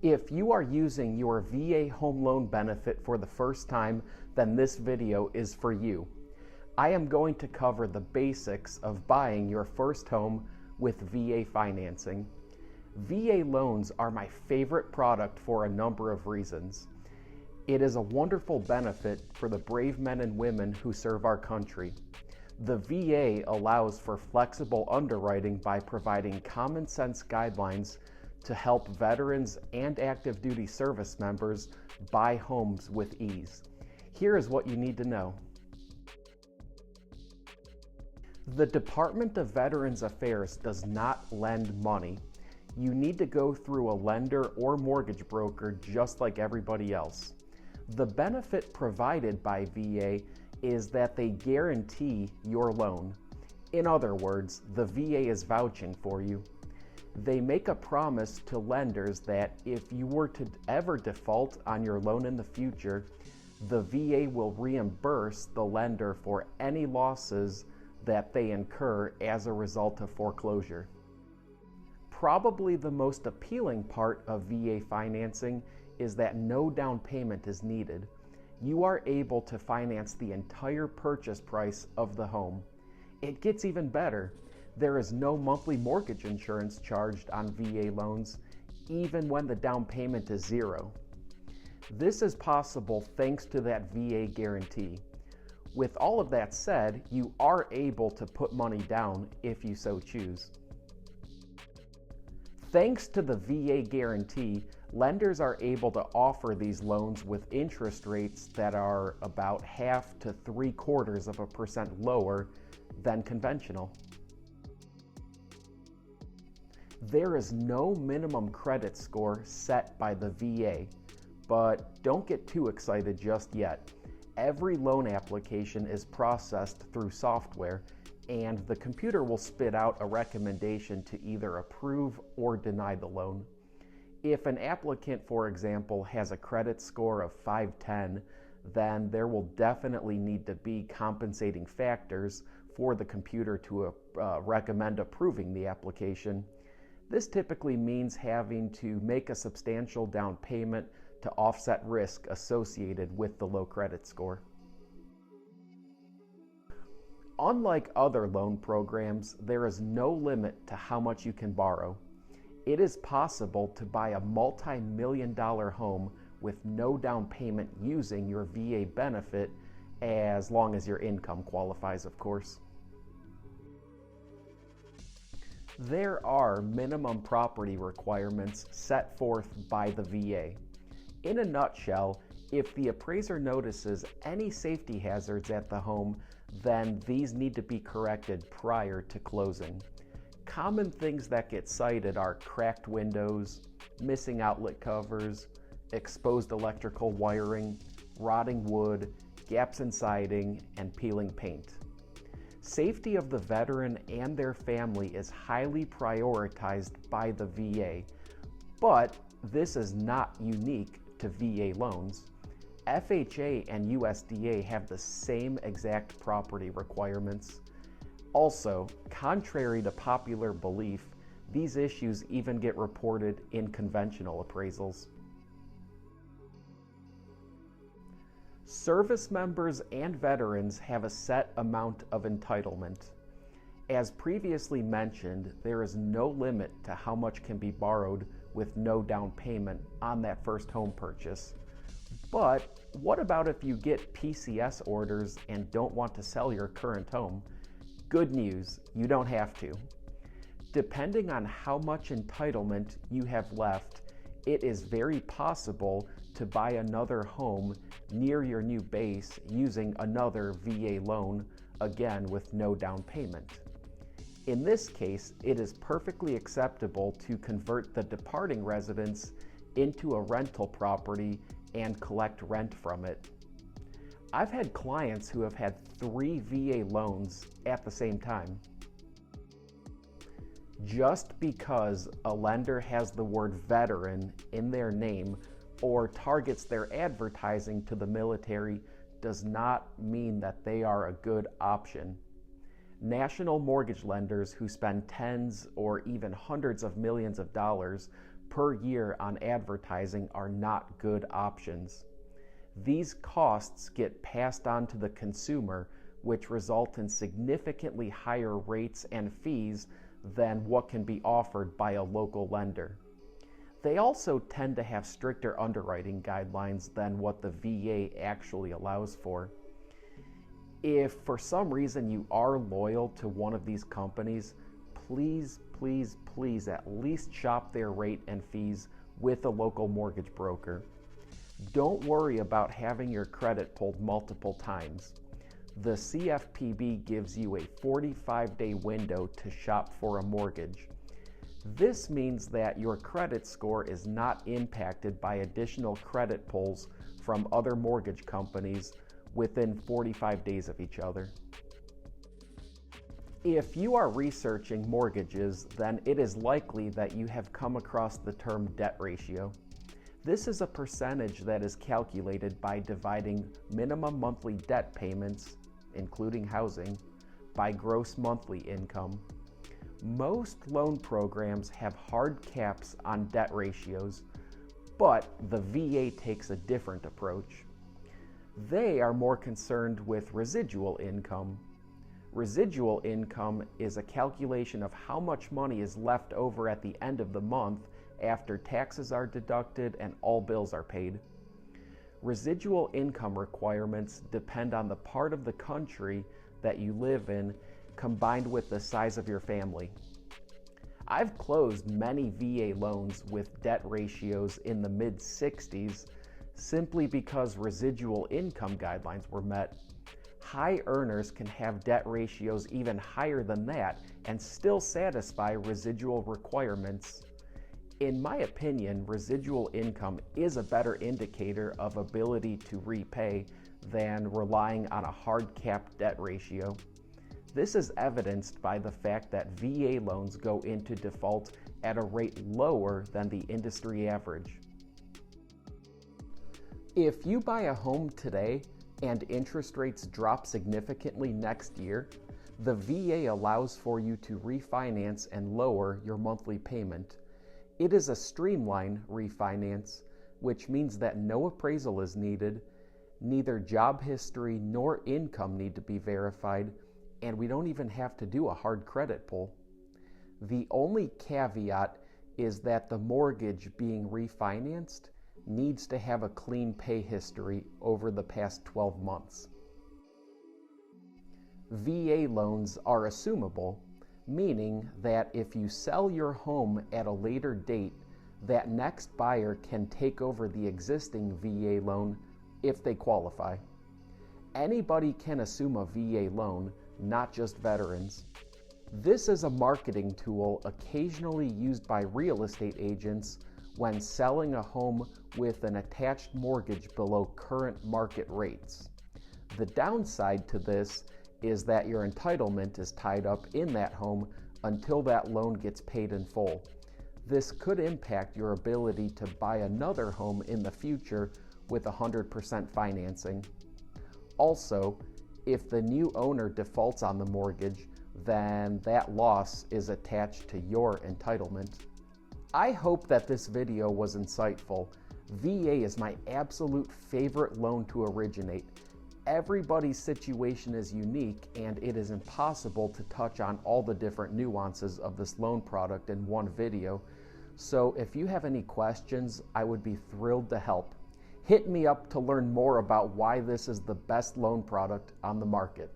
If you are using your VA home loan benefit for the first time, then this video is for you. I am going to cover the basics of buying your first home with VA financing. VA loans are my favorite product for a number of reasons. It is a wonderful benefit for the brave men and women who serve our country. The VA allows for flexible underwriting by providing common sense guidelines to help veterans and active duty service members buy homes with ease. Here is what you need to know. The Department of Veterans Affairs does not lend money. You need to go through a lender or mortgage broker just like everybody else. The benefit provided by VA is that they guarantee your loan. In other words, the VA is vouching for you. They make a promise to lenders that if you were to ever default on your loan in the future, the VA will reimburse the lender for any losses that they incur as a result of foreclosure. Probably the most appealing part of VA financing is that no down payment is needed. You are able to finance the entire purchase price of the home. It gets even better. There is no monthly mortgage insurance charged on VA loans, even when the down payment is zero. This is possible thanks to that VA guarantee. With all of that said, you are able to put money down if you so choose. Thanks to the VA guarantee, lenders are able to offer these loans with interest rates that are about 0.5 to 0.75% lower than conventional. There is no minimum credit score set by the VA, but don't get too excited just yet. Every loan application is processed through software, and the computer will spit out a recommendation to either approve or deny the loan. If an applicant, for example, has a credit score of 510, then there will definitely need to be compensating factors for the computer to recommend approving the application. This typically means having to make a substantial down payment to offset risk associated with the low credit score. Unlike other loan programs, there is no limit to how much you can borrow. It is possible to buy a multi-million-dollar home with no down payment using your VA benefit, as long as your income qualifies, of course. There are minimum property requirements set forth by the VA. In a nutshell, if the appraiser notices any safety hazards at the home, then these need to be corrected prior to closing. Common things that get cited are cracked windows, missing outlet covers, exposed electrical wiring, rotting wood, gaps in siding, and peeling paint. Safety of the veteran and their family is highly prioritized by the VA, but this is not unique to VA loans. FHA and USDA have the same exact property requirements. Also, contrary to popular belief, these issues even get reported in conventional appraisals. Service members and veterans have a set amount of entitlement. As previously mentioned, there is no limit to how much can be borrowed with no down payment on that first home purchase. But what about if you get PCS orders and don't want to sell your current home? Good news, you don't have to. Depending on how much entitlement you have left, it is very possible to buy another home near your new base using another VA loan, again with no down payment. In this case, it is perfectly acceptable to convert the departing residence into a rental property and collect rent from it. I've had clients who have had 3 VA loans at the same time. Just because a lender has the word veteran in their name or targets their advertising to the military does not mean that they are a good option. National mortgage lenders who spend tens or even hundreds of millions of dollars per year on advertising are not good options. These costs get passed on to the consumer, which result in significantly higher rates and fees than what can be offered by a local lender. They also tend to have stricter underwriting guidelines than what the VA actually allows for. If for some reason you are loyal to one of these companies, please at least shop their rate and fees with a local mortgage broker. Don't worry about having your credit pulled multiple times. The CFPB gives you a 45-day window to shop for a mortgage. This means that your credit score is not impacted by additional credit pulls from other mortgage companies within 45 days of each other. If you are researching mortgages, then it is likely that you have come across the term debt ratio. This is a percentage that is calculated by dividing minimum monthly debt payments, including housing, by gross monthly income. Most loan programs have hard caps on debt ratios, but the VA takes a different approach. They are more concerned with residual income. Residual income is a calculation of how much money is left over at the end of the month after taxes are deducted and all bills are paid. Residual income requirements depend on the part of the country that you live in, combined with the size of your family. I've closed many VA loans with debt ratios in the mid-60s simply because residual income guidelines were met. High earners can have debt ratios even higher than that and still satisfy residual requirements. In my opinion, residual income is a better indicator of ability to repay than relying on a hard capped debt ratio. This is evidenced by the fact that VA loans go into default at a rate lower than the industry average. If you buy a home today and interest rates drop significantly next year, the VA allows for you to refinance and lower your monthly payment. It is a streamlined refinance, which means that no appraisal is needed, neither job history nor income need to be verified, and we don't even have to do a hard credit pull. The only caveat is that the mortgage being refinanced needs to have a clean pay history over the past 12 months. VA loans are assumable, meaning that if you sell your home at a later date, that next buyer can take over the existing VA loan if they qualify. Anybody can assume a VA loan, not just veterans. This is a marketing tool occasionally used by real estate agents when selling a home with an attached mortgage below current market rates. The downside to this is that your entitlement is tied up in that home until that loan gets paid in full. This could impact your ability to buy another home in the future with 100% financing. Also, if the new owner defaults on the mortgage, then that loss is attached to your entitlement. I hope that this video was insightful. VA is my absolute favorite loan to originate. Everybody's situation is unique, and it is impossible to touch on all the different nuances of this loan product in one video. So if you have any questions, I would be thrilled to help. Hit me up to learn more about why this is the best loan product on the market.